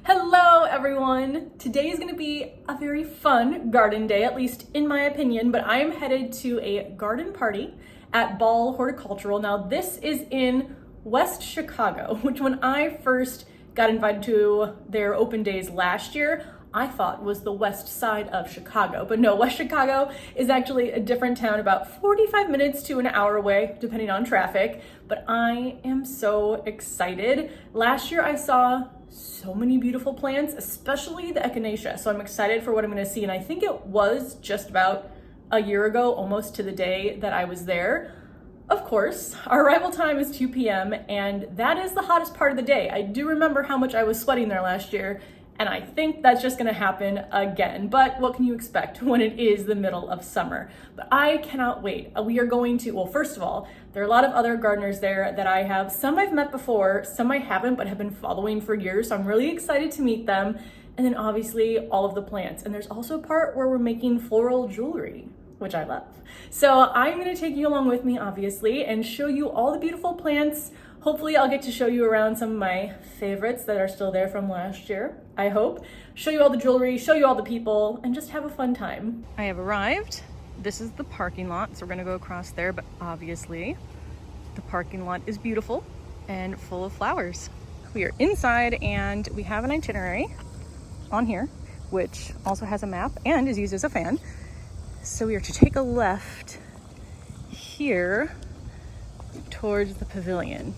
Hello everyone! Today is going to be a very fun garden day, at least in my opinion, but I am headed to a garden party at Ball Horticultural. Now this is in West Chicago, which when I first got invited to their open days last year, I thought was the west side of Chicago. But no, West Chicago is actually a different town, about 45 minutes to an hour away, depending on traffic. But I am so excited. Last year I saw so many beautiful plants, especially the Echinacea. So I'm excited for what I'm gonna see. And I think it was just about a year ago, almost to the day that I was there. Of course, our arrival time is 2 p.m. and that is the hottest part of the day. I do remember how much I was sweating there last year, and I think that's just gonna happen again. But what can you expect when it is the middle of summer? But I cannot wait. We are going to, well, first of all, there are a lot of other gardeners there that I have. Some I've met before, some I haven't, but have been following for years. So I'm really excited to meet them. And then obviously all of the plants. And there's also a part where we're making floral jewelry, which I love. So I'm gonna take you along with me, obviously, and show you all the beautiful plants. Hopefully I'll get to show you around some of my favorites that are still there from last year, I hope. Show you all the jewelry, show you all the people, and just have a fun time. I have arrived. This is the parking lot, so we're gonna go across there, but obviously the parking lot is beautiful and full of flowers. We are inside and we have an itinerary on here, which also has a map and is used as a fan. So we are to take a left here towards the pavilion.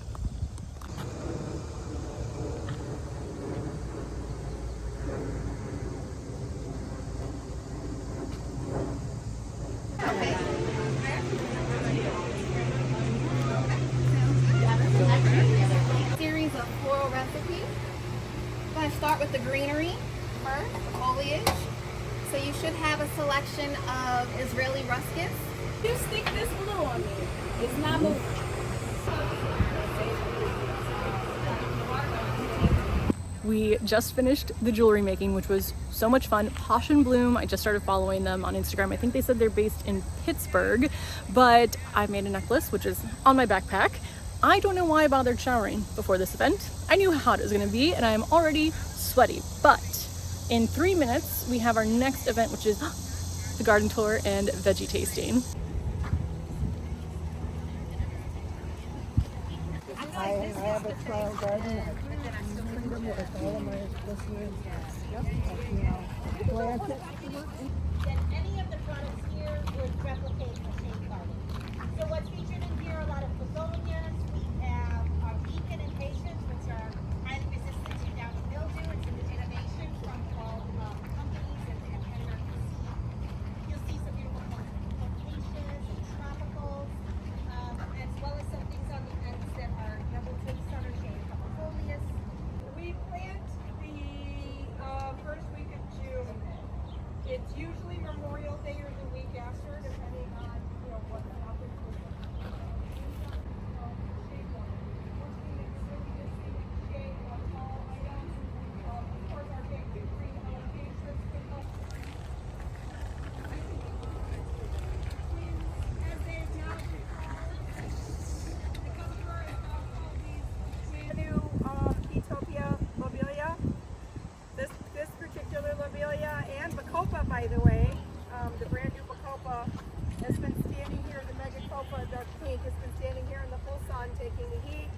Series of floral recipes. I'm going to start with the greenery first, the foliage. So you should have a selection of Israeli ruscus. You stick this glue on me. It's not moving. We just finished the jewelry making, which was so much fun. Posh and Bloom, I just started following them on Instagram. I think they said they're based in Pittsburgh, but I made a necklace, which is on my backpack. I don't know why I bothered showering before this event. I knew how hot it was gonna be and I am already sweaty, but in 3 minutes, we have our next event, which is the garden tour and veggie tasting. I have a trial garden. With all of my listeners, plant it. Then any of the products here would replicate the same garden. So what's featured in here are a lot of begonias. We have our beacon and patience, which are highly resistant to downy mildew. It's an innovation from all companies and hierarchies. You'll see some beautiful locations and tropicals, as well as some things on the ends that are double twin summer shade, couple folias. We plant the first week of June. It's usually Memorial Day or the week after, depending on what happens with the shade one. Once we mix it, we just see which shade, what tall items. Of course, our big green allocations can help. As they've now the customer has now called these new Ethiopia lobelia. This particular lobelia and bacopa, by the way, the brand new bacopa has been standing here. The megacopa, the pink, has been standing here in the full sun, taking the heat,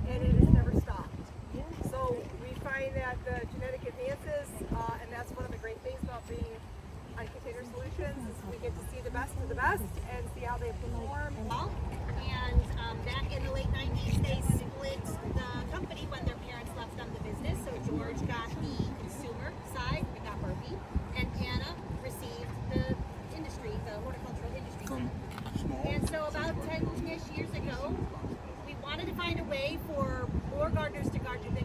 and it has never stopped. So we find that the genetic advances, and that's one of the great things about being on Container Solutions, is we get to see the best of the best and see how they perform. And back in the late 90s, they split the company when their parents left them the business. So George got the consumer side, we got Murphy, and Anna received the industry, the horticultural industry side. And so about 10-ish years ago, we wanted to find a way for more gardeners to garden.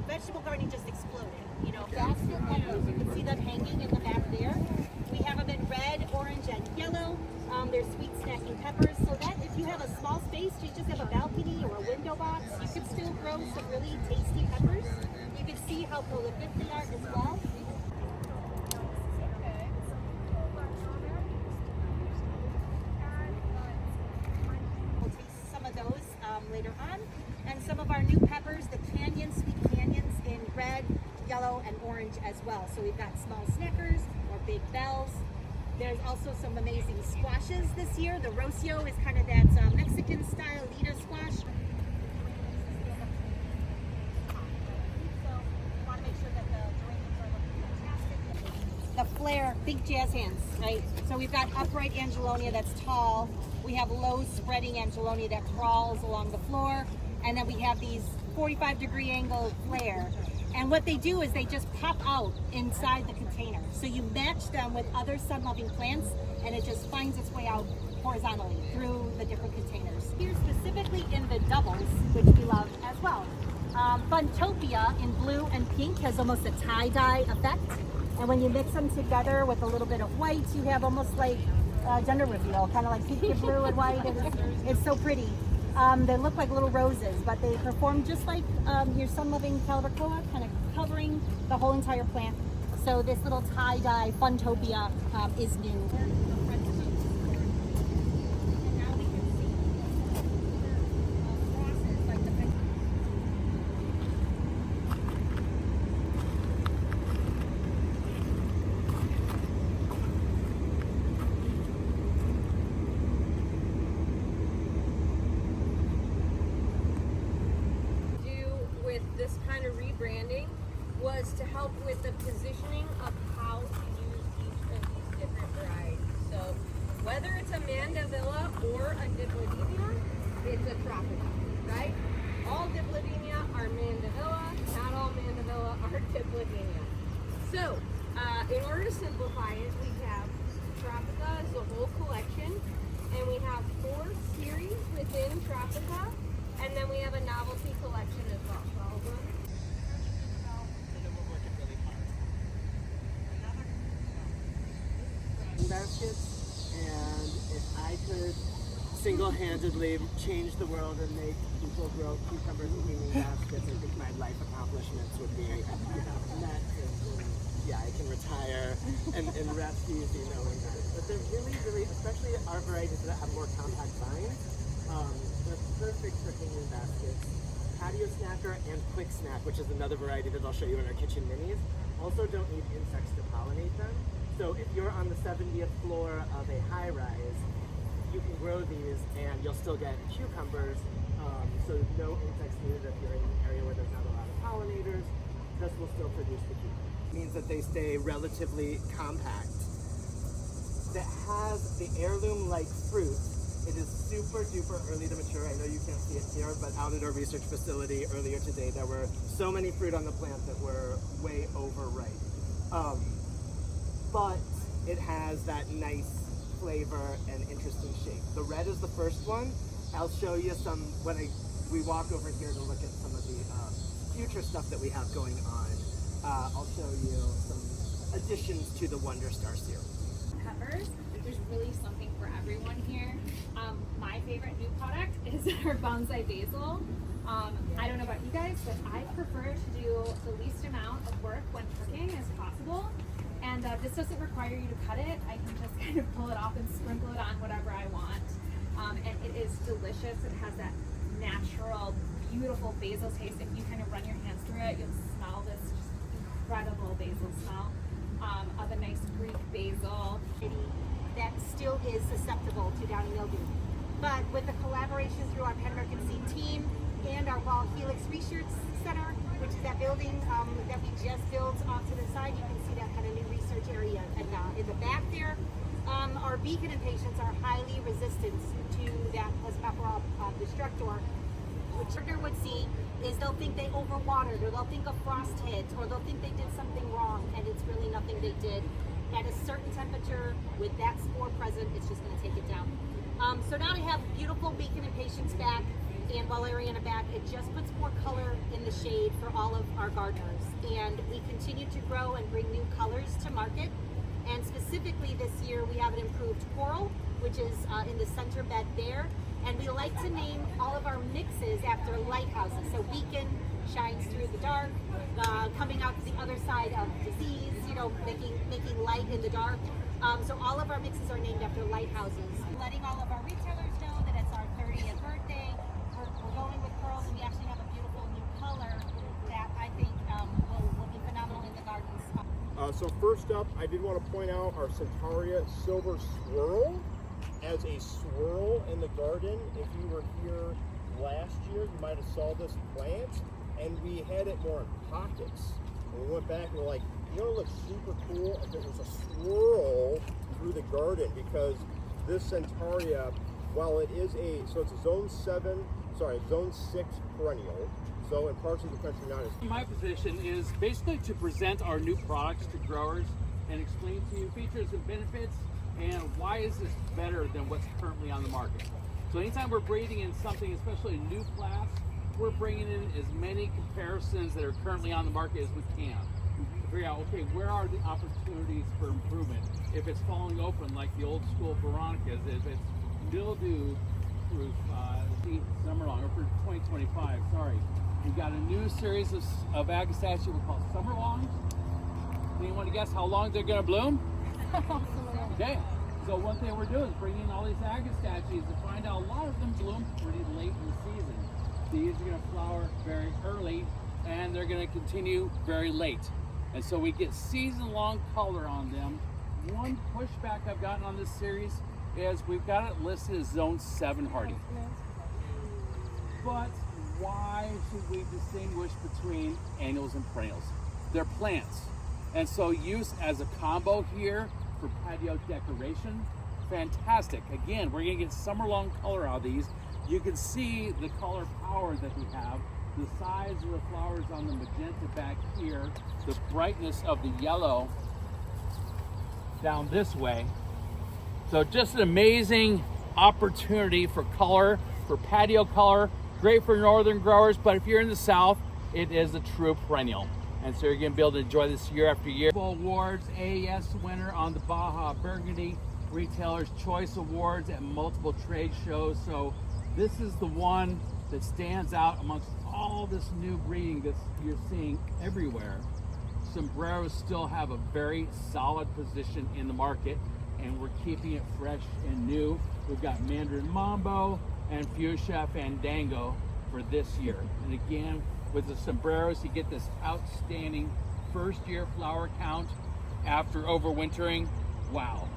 Vegetable gardening just exploded. Basket peppers, you can see them hanging in the back there. We have them in red, orange, and yellow. They're sweet snacking peppers, so that if you have a small space, you just have a balcony or a window box, you can still grow some really tasty peppers. You can see how prolific they are as well. We'll taste some of those later on. And some of our new peppers, the canyon, sweet canyons in red, yellow and orange as well. So we've got small Snickers or big bells. There's also some amazing squashes this year. The Rocio is kind of that Mexican style Lita squash. So we want to make sure that the geraniums are looking fantastic. The flare, big jazz hands, right? So we've got upright Angelonia that's tall. We have low spreading Angelonia that crawls along the floor. And then we have these 45-degree angle flare. And what they do is they just pop out inside the container. So you match them with other sun-loving plants and it just finds its way out horizontally through the different containers. Here specifically in the doubles, which we love as well. Funtopia in blue and pink has almost a tie-dye effect. And when you mix them together with a little bit of white, you have almost like gender reveal, kind of like pink and blue and white. It's so pretty. They look like little roses, but they perform just like your sun-loving Calibrachoa, kind of covering the whole entire plant. So this little tie-dye Funtopia is new. This kind of rebranding was to help with the positioning of how to use each of these different varieties. So whether it's a Mandevilla or a Dipladenia, it's a Tropica, right? All Dipladenia are Mandevilla, not all Mandevilla are Dipladenia. So in order to simplify it, we have Tropica as the whole collection, and we have 4 series within Tropica, and then we have a novelty collection as well. Baskets, and if I could single-handedly change the world and make people grow cucumbers in hanging baskets, I think my life accomplishments would be, met. And yeah, I can retire and rest easy knowing that. But they're really, especially our varieties that have more compact vines, they're perfect for hanging baskets. Patio snacker and quick snack, which is another variety that I'll show you in our kitchen minis, also don't need insects to pollinate them. So if you're on the 70th floor of a high-rise, you can grow these and you'll still get cucumbers. So no insects needed if you're in an area where there's not a lot of pollinators. This will still produce the cucumbers. It means that they stay relatively compact. That has the heirloom-like fruit. It is super duper early to mature. I know you can't see it here, but out at our research facility earlier today, there were so many fruit on the plant that were way overripe. But it has that nice flavor and interesting shape. The red is the first one. I'll show you some when we walk over here to look at some of the future stuff that we have going on. I'll show you some additions to the Wonder Star series. Peppers, there's really something for everyone here. My favorite new product is our bonsai basil. I don't know about you guys, but I prefer to do the least amount of work when cooking as possible. And this doesn't require you to cut it. I can just kind of pull it off and sprinkle it on whatever I want. And it is delicious. It has that natural, beautiful basil taste. If you kind of run your hands through it, you'll smell this just incredible basil smell of a nice Greek basil. That still is susceptible to downy mildew. But with the collaboration through our Pan American Seed team and our Ball Helix Research Center, which is that building that we just built off to the side, you can see that kind of new research area. And in the back there, our beacon impatiens are highly resistant to that Plasmapara destructor. What sugar would see is they'll think they overwatered, or they'll think a frost hit, or they'll think they did something wrong, and it's really nothing they did. At a certain temperature, with that spore present, it's just going to take it down. So now to have beautiful beacon impatiens back and valeriana back, it just puts more color in the shade for all of our gardeners. And we continue to grow and bring new colors to market. And specifically this year, we have an improved coral, which is in the center bed there. And we like to name all of our mixes after lighthouses. So beacon shines through the dark, coming out to the other side of disease, making light in the dark. So all of our mixes are named after lighthouses. Letting all of our retailers know that it's our 30th birthday. We're going with pearls, and we actually have a beautiful new color that I think will be phenomenal So first up, I did want to point out our Centaurea Silver Swirl as a swirl in the garden. If you were here last year, you might have saw this plant, and we had it more in pockets. And we went back and we're like, you know, it looks super cool if it was a swirl through the garden, because this Centaurea, while it is so it's a zone 6 perennial. So in parts of the country not as. My position is basically to present our new products to growers and explain to you features and benefits and why is this better than what's currently on the market. So anytime we're breeding in something, especially a new class, we're bringing in as many comparisons that are currently on the market as we can to figure out, okay, where are the opportunities for improvement? If it's falling open like the old school Veronicas, if it's mildew proof, summer long, or for 2025, sorry. We've got a new series of Agastaceae we call summer longs. Anyone to guess how long they're going to bloom? Okay, so one thing we're doing is bringing in all these Agastaceae to find out a lot of them bloom pretty late in the season. These are going to flower very early and they're going to continue very late. And so we get season-long color on them. One pushback I've gotten on this series is we've got it listed as Zone 7 hardy. But why should we distinguish between annuals and perennials? They're plants. And so use as a combo here for patio decoration, fantastic. Again, we're gonna get summer-long color out of these. You can see the color power that we have, the size of the flowers on the magenta back here, the brightness of the yellow down this way. So just an amazing opportunity for color, for patio color, great for northern growers, but if you're in the south, it is a true perennial. And so you're gonna be able to enjoy this year after year. Awards, AES winner on the Baja Burgundy, Retailer's Choice Awards at multiple trade shows. So this is the one that stands out amongst all this new breeding that you're seeing everywhere. Sombreros still have a very solid position in the market, and we're keeping it fresh and new. We've got Mandarin Mambo and Fuchsia Fandango for this year. And again, with the sombreros, you get this outstanding first year flower count after overwintering. Wow.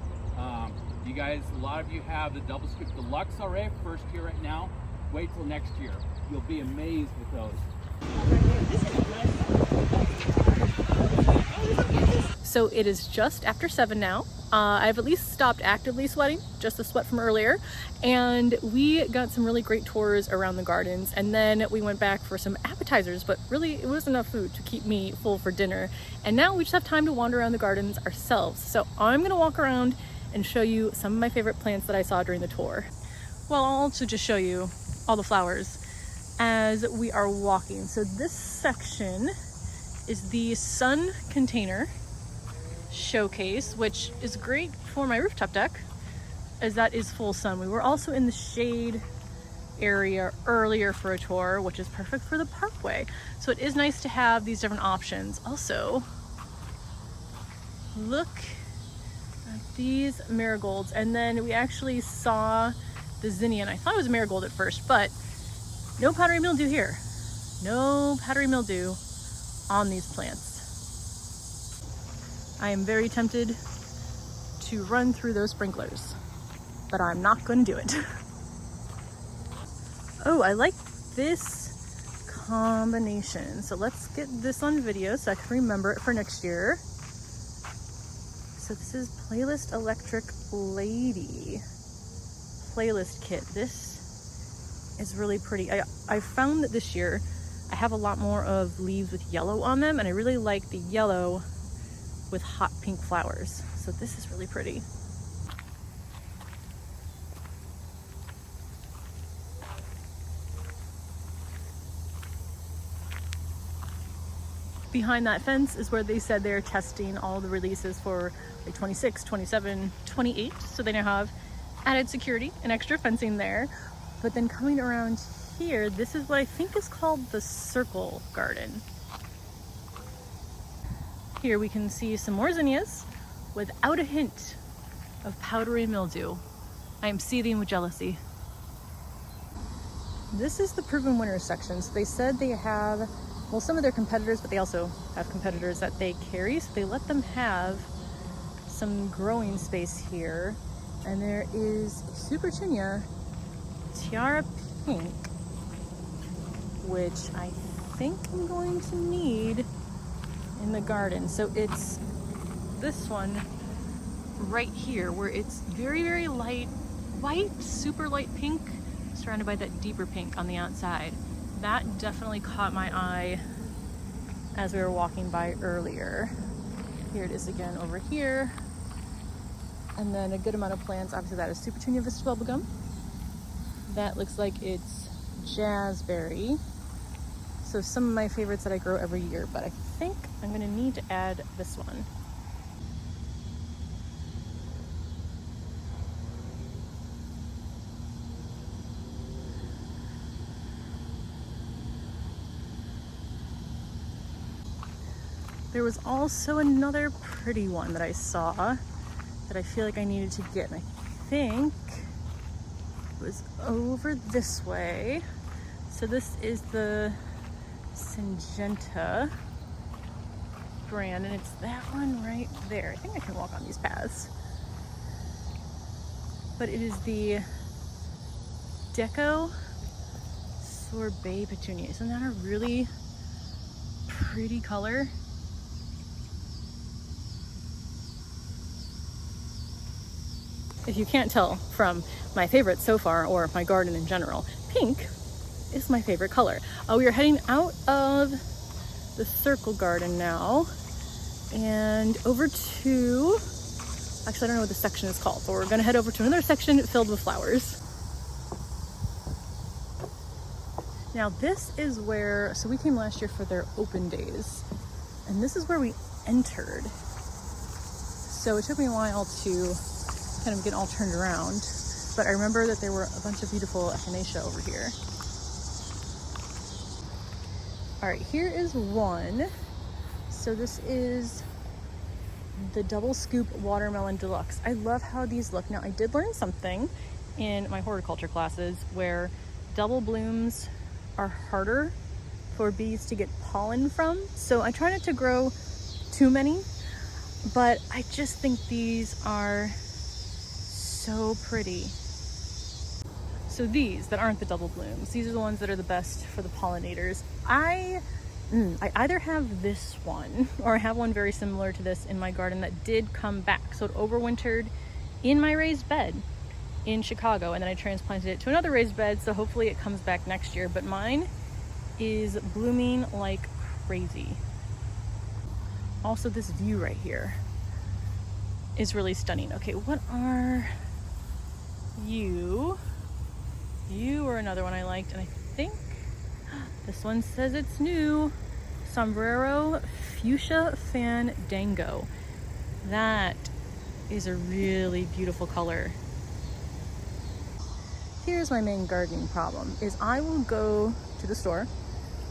You guys, a lot of you have the Double Scoop Deluxe already, first year right now. Wait till next year. You'll be amazed with those. So it is just after 7 now. I've at least stopped actively sweating, just the sweat from earlier. And we got some really great tours around the gardens. And then we went back for some appetizers, but really it wasn't enough food to keep me full for dinner. And now we just have time to wander around the gardens ourselves. So I'm gonna walk around and show you some of my favorite plants that I saw during the tour. Well, I'll also just show you all the flowers as we are walking. So this section is the sun container showcase, which is great for my rooftop deck as that is full sun. We were also in the shade area earlier for a tour, which is perfect for the parkway. So it is nice to have these different options. Also, look at these marigolds. And then we actually saw the zinnia, and I thought it was marigold at first, but no powdery mildew here. No powdery mildew on these plants. I am very tempted to run through those sprinklers, but I'm not going to do it. Oh, I like this combination. So let's get this on video so I can remember it for next year. So this is Playlist Electric Lady playlist kit. This is really pretty. I found that this year I have a lot more of leaves with yellow on them, and I really like the yellow with hot pink flowers. So this is really pretty. Behind that fence is where they said they're testing all the releases for like 26, 27, 28. So they now have added security and extra fencing there. But then coming around here, this is what I think is called the Circle Garden. Here we can see some more zinnias without a hint of powdery mildew. I am seething with jealousy. This is the proven winners section. So they said they have well, some of their competitors, but they also have competitors that they carry, so they let them have some growing space here. And there is a Petunia Tiara Pink, which I think I'm going to need in the garden. So it's this one right here where it's very, very light white, super light pink, surrounded by that deeper pink on the outside. That definitely caught my eye as we were walking by earlier. Here it is again over here. And then a good amount of plants. Obviously that is Petunia Vista Bubblegum. That looks like it's Jazzberry. So some of my favorites that I grow every year, but I think I'm gonna need to add this one. There was also another pretty one that I saw that I feel like I needed to get, and I think it was over this way. So this is the Syngenta brand, and it's that one right there. I think I can walk on these paths. But it is the Deco Sorbet Petunia. Isn't that a really pretty color? If you can't tell from my favorite so far, or my garden in general, pink is my favorite color. We are heading out of the circle garden now and over to, actually I don't know what the section is called, but we're gonna head over to another section filled with flowers. Now this is where, so we came last year for their open days, and this is where we entered. So it took me a while to kind of get all turned around, but I remember that there were a bunch of beautiful Echinacea over here. All right, here is one. So this is the Double Scoop Watermelon Deluxe. I love how these look. Now I did learn something in my horticulture classes where double blooms are harder for bees to get pollen from. So I try not to grow too many, but I just think these are so pretty. So these that aren't the double blooms, these are the ones that are the best for the pollinators. I either have this one or I have one very similar to this in my garden that did come back. So it overwintered in my raised bed in Chicago, and then I transplanted it to another raised bed, so hopefully it comes back next year. But mine is blooming like crazy. Also, this view right here is really stunning. Okay, what are you? You were another one I liked, and I think this one says it's new. Sombrero Fuchsia Fandango. That is a really beautiful color. Here's my main gardening problem, is I will go to the store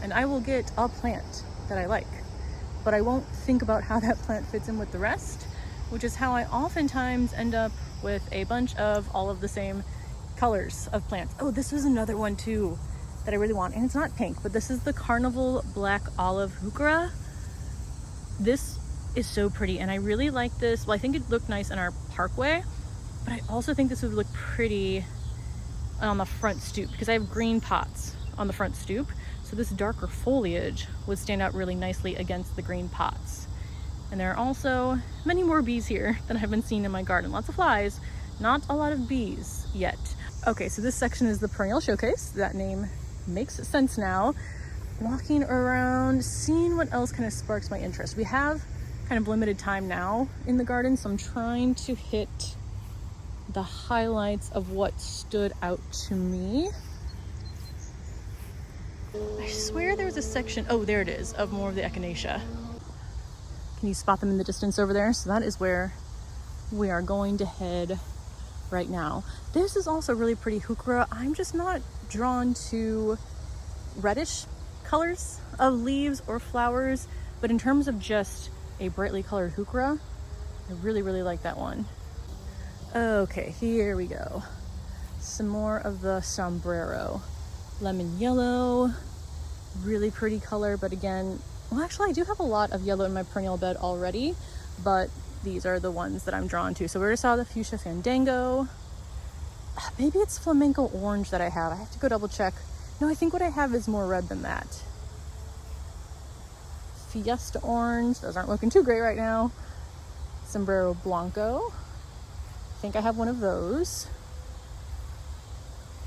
and I will get a plant that I like, but I won't think about how that plant fits in with the rest, which is how I oftentimes end up with a bunch of all of the same colors of plants. Oh, this was another one too that I really want, and it's not pink, but this is the Carnival Black Olive Heuchera. This is so pretty, and I really like this. Well, I think it looked nice in our parkway, but I also think this would look pretty on the front stoop because I have green pots on the front stoop, so this darker foliage would stand out really nicely against the green pots. And there are also many more bees here than I've been seeing in my garden. Lots of flies, not a lot of bees yet. Okay, so this section is the Perennial Showcase. That name makes sense now. Walking around, seeing what else kind of sparks my interest. We have kind of limited time now in the garden, so I'm trying to hit the highlights of what stood out to me. I swear there was a section, oh, there it is, of more of the Echinacea. Can you spot them in the distance over there? So that is where we are going to head right now. This is also really pretty Heuchera. I'm just not drawn to reddish colors of leaves or flowers, but in terms of just a brightly colored Heuchera, I really, really like that one. Okay, here we go. Some more of the Sombrero. Lemon yellow, Really pretty color, but again, well, actually I do have a lot of yellow in my perennial bed already, but these are the ones that I'm drawn to. So we already saw the fuchsia fandango. Maybe it's flamenco orange that I have. I have to go double check. No, I think what I have is more red than that. Fiesta orange, those aren't looking too great right now. Sombrero blanco, I think I have one of those.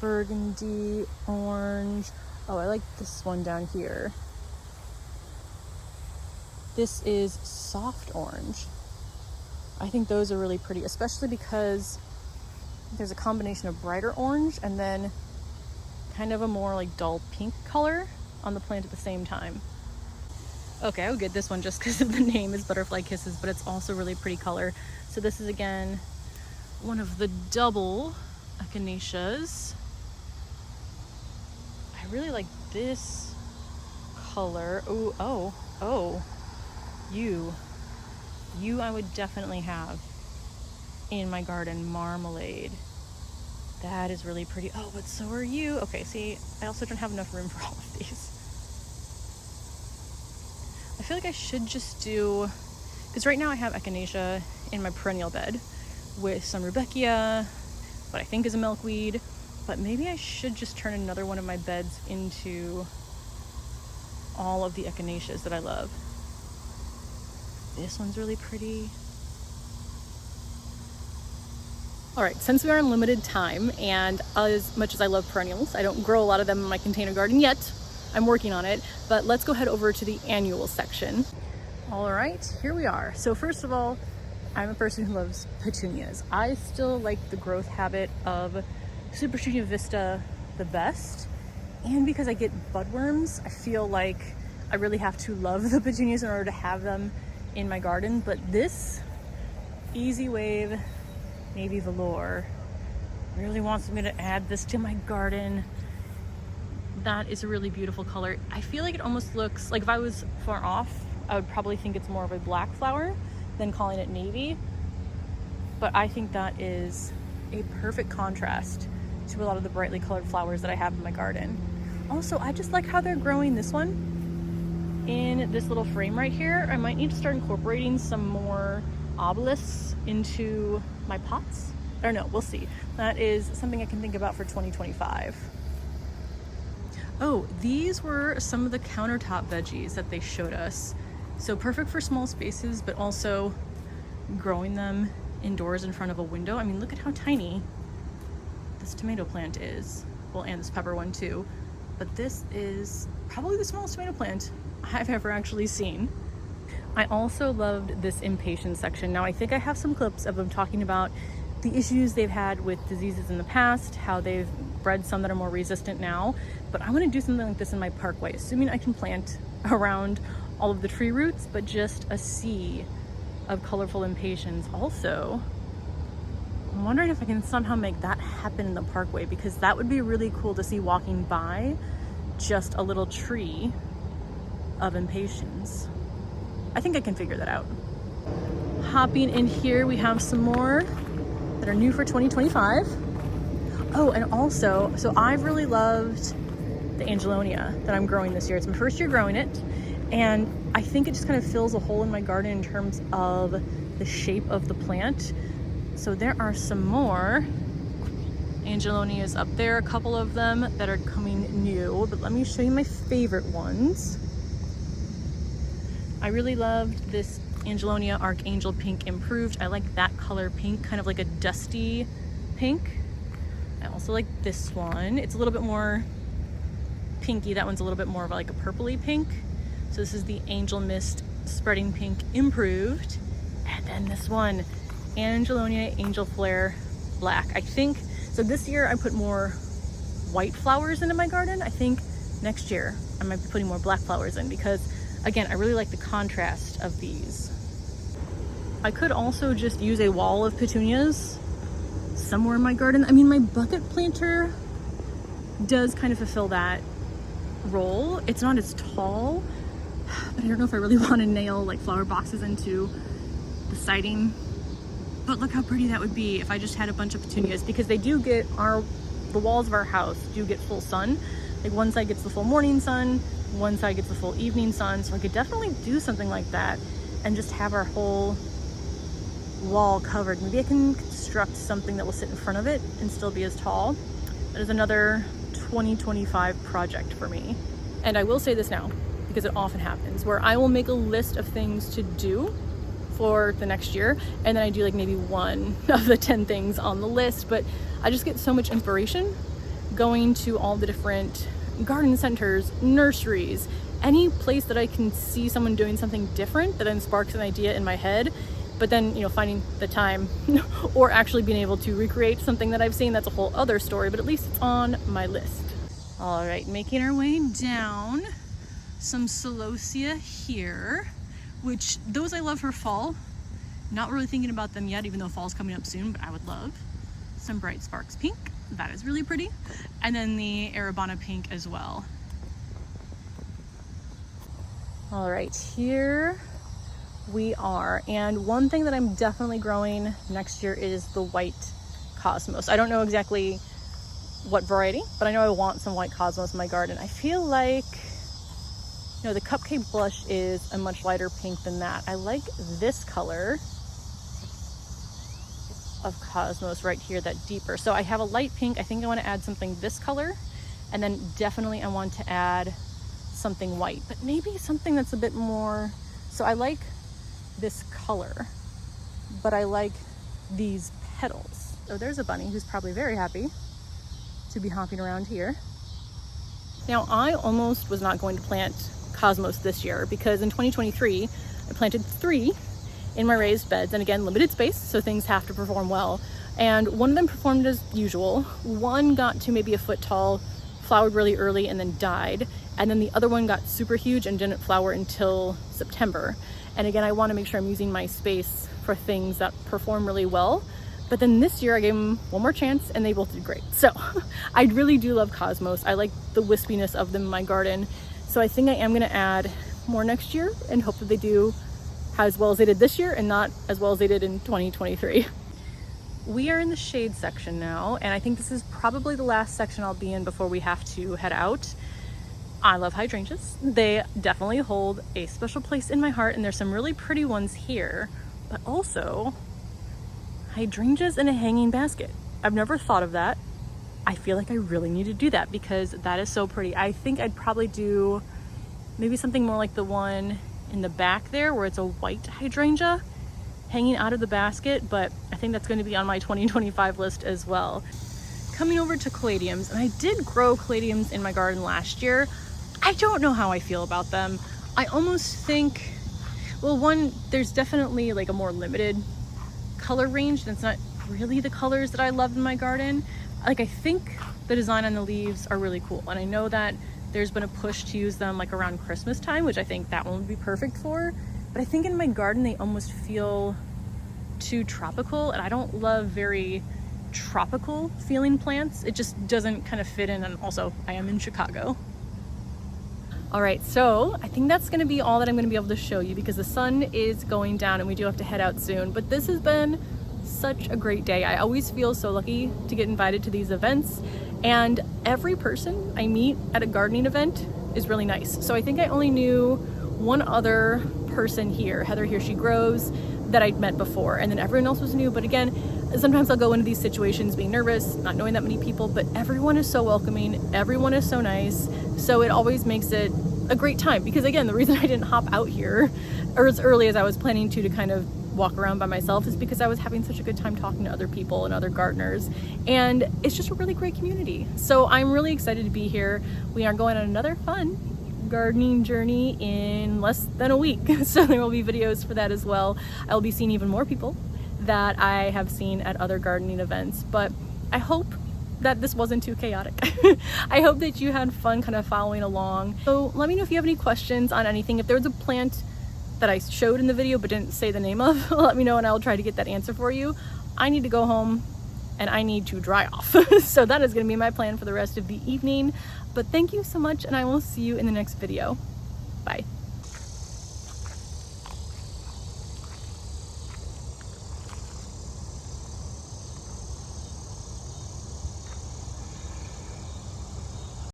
Burgundy orange. Oh, I like this one down here. This is soft orange. I think those are really pretty, especially because there's a combination of brighter orange and then kind of a more like dull pink color on the plant at the same time. Okay, I would get this one just because of the name is Butterfly Kisses, but it's also really pretty color. So this is again one of the double Echinaceas. I really like this color. Ooh, oh, you I would definitely have in my garden. Marmalade. That is really pretty. Oh, but so are you. Okay, see, I also don't have enough room for all of these. I feel like I should just do, because right now I have Echinacea in my perennial bed with some Rudbeckia, what I think is a milkweed, but maybe I should just turn another one of my beds into all of the Echinaceas that I love. This one's really pretty. All right, since we are in limited time, and as much as I love perennials, I don't grow a lot of them in my container garden yet. I'm working on it, but let's go head over to the annual section. All right, here we are. So first of all, I'm a person who loves petunias. I still like the growth habit of Super Petunia Vista the best. And because I get budworms, I feel like I really have to love the petunias in order to have them in my garden. But this Easy Wave Navy Velour really wants me to add this to my garden. That is a really beautiful color. I feel like it almost looks like, if I was far off, I would probably think it's more of a black flower than calling it navy. But I think that is a perfect contrast to a lot of the brightly colored flowers that I have in my garden. Also, I just like how they're growing this one in this little frame right here. I might need to start incorporating some more obelisks into my pots. I don't know, we'll see. That is something I can think about for 2025. Oh, these were some of the countertop veggies that they showed us. So perfect for small spaces, but also growing them indoors in front of a window. I mean, look at how tiny this tomato plant is. Well, and this pepper one too. But this is probably the smallest tomato plant I've ever actually seen. I also loved this impatiens section. Now, I think I have some clips of them talking about the issues they've had with diseases in the past, how they've bred some that are more resistant now. But I want to do something like this in my parkway, assuming I can plant around all of the tree roots, but just a sea of colorful impatiens. Also, I'm wondering if I can somehow make that happen in the parkway, because that would be really cool to see walking by just a little tree of impatiens. I think I can figure that out. Hopping in here, we have some more that are new for 2025. Oh, and also, so I've really loved the Angelonia that I'm growing this year. It's my first year growing it, and I think it just kind of fills a hole in my garden in terms of the shape of the plant. So there are some more Angelonias up there, a couple of them that are coming new, but let me show you my favorite ones. I really loved this Angelonia Archangel Pink Improved. I like that color pink, kind of like a dusty pink. I also like this one. It's a little bit more pinky. That one's a little bit more of like a purpley pink. So this is the Angel Mist Spreading Pink Improved. And then this one, Angelonia Angel Flare Black. I think, so this year I put more white flowers into my garden. I think next year I might be putting more black flowers in, because again, I really like the contrast of these. I could also just use a wall of petunias somewhere in my garden. I mean, my bucket planter does kind of fulfill that role. It's not as tall, but I don't know if I really want to nail like flower boxes into the siding. But look how pretty that would be if I just had a bunch of petunias, because they do get the walls of our house do get full sun. Like one side gets the full morning sun, one side gets the full evening sun. So I could definitely do something like that and just have our whole wall covered. Maybe I can construct something that will sit in front of it and still be as tall. That is another 2025 project for me. And I will say this now, because it often happens, where I will make a list of things to do for the next year, and then I do like maybe one of the 10 things on the list, but I just get so much inspiration going to all the different garden centers, nurseries, any place that I can see someone doing something different that then sparks an idea in my head. But then, you know, finding the time or actually being able to recreate something that I've seen, that's a whole other story, but at least it's on my list. All right, making our way down. Some celosia here, which those I love for fall. Not really thinking about them yet, even though fall's coming up soon, but I would love some bright sparks pink. That is really pretty. And then the Arabana pink as well. All right, here we are. And one thing that I'm definitely growing next year is the white cosmos. I don't know exactly what variety, but I know I want some white cosmos in my garden. I feel like, you know, the cupcake blush is a much lighter pink than that. I like this color of cosmos right here, that deeper. So I have a light pink. I think I want to add something this color, and then definitely I want to add something white, but maybe something that's a bit more. So I like this color, but I like these petals. Oh, there's a bunny who's probably very happy to be hopping around here. Now, I almost was not going to plant cosmos this year because in 2023 I planted 3 in my raised beds, and again, limited space, so things have to perform well. And one of them performed as usual. One got to maybe a foot tall, flowered really early and then died. And then the other one got super huge and didn't flower until September. And again, I want to make sure I'm using my space for things that perform really well. But then this year I gave them one more chance and they both did great. So I really do love cosmos. I like the wispiness of them in my garden. So I think I am going to add more next year and hope that they do as well as they did this year and not as well as they did in 2023. We are in the shade section now, and I think this is probably the last section I'll be in before we have to head out. I love hydrangeas. They definitely hold a special place in my heart, and there's some really pretty ones here, but also hydrangeas in a hanging basket. I've never thought of that. I feel like I really need to do that because that is so pretty. I think I'd probably do maybe something more like the one in the back there where it's a white hydrangea hanging out of the basket, but I think that's going to be on my 2025 list as well. Coming over to caladiums, and I did grow caladiums in my garden last year. I don't know how I feel about them. I almost think, well, one, there's definitely like a more limited color range, and it's not really the colors that I love in my garden. Like, I think the design on the leaves are really cool, and I know that there's been a push to use them like around Christmas time, which I think that one would be perfect for. But I think in my garden, they almost feel too tropical, and I don't love very tropical feeling plants. It just doesn't kind of fit in, and also I am in Chicago. All right, so I think that's gonna be all that I'm gonna be able to show you because the sun is going down and we do have to head out soon. But this has been such a great day. I always feel so lucky to get invited to these events, and every person I meet at a gardening event is really nice. So I think I only knew one other person here, Heather Here She Grows, that I'd met before, and then everyone else was new. But again, sometimes I'll go into these situations being nervous, not knowing that many people, but everyone is so welcoming, everyone is so nice, so it always makes it a great time. Because again, the reason I didn't hop out here or as early as I was planning to kind of walk around by myself is because I was having such a good time talking to other people and other gardeners, and it's just a really great community. So I'm really excited to be here. We are going on another fun gardening journey in less than a week, so there will be videos for that as well. I will be seeing even more people that I have seen at other gardening events, but I hope that this wasn't too chaotic. I hope that you had fun kind of following along. So let me know if you have any questions on anything. If there was a plant that I showed in the video but didn't say the name of, let me know and I'll try to get that answer for you. I need to go home and I need to dry off. So that is going to be my plan for the rest of the evening. But thank you so much, and I will see you in the next video. Bye.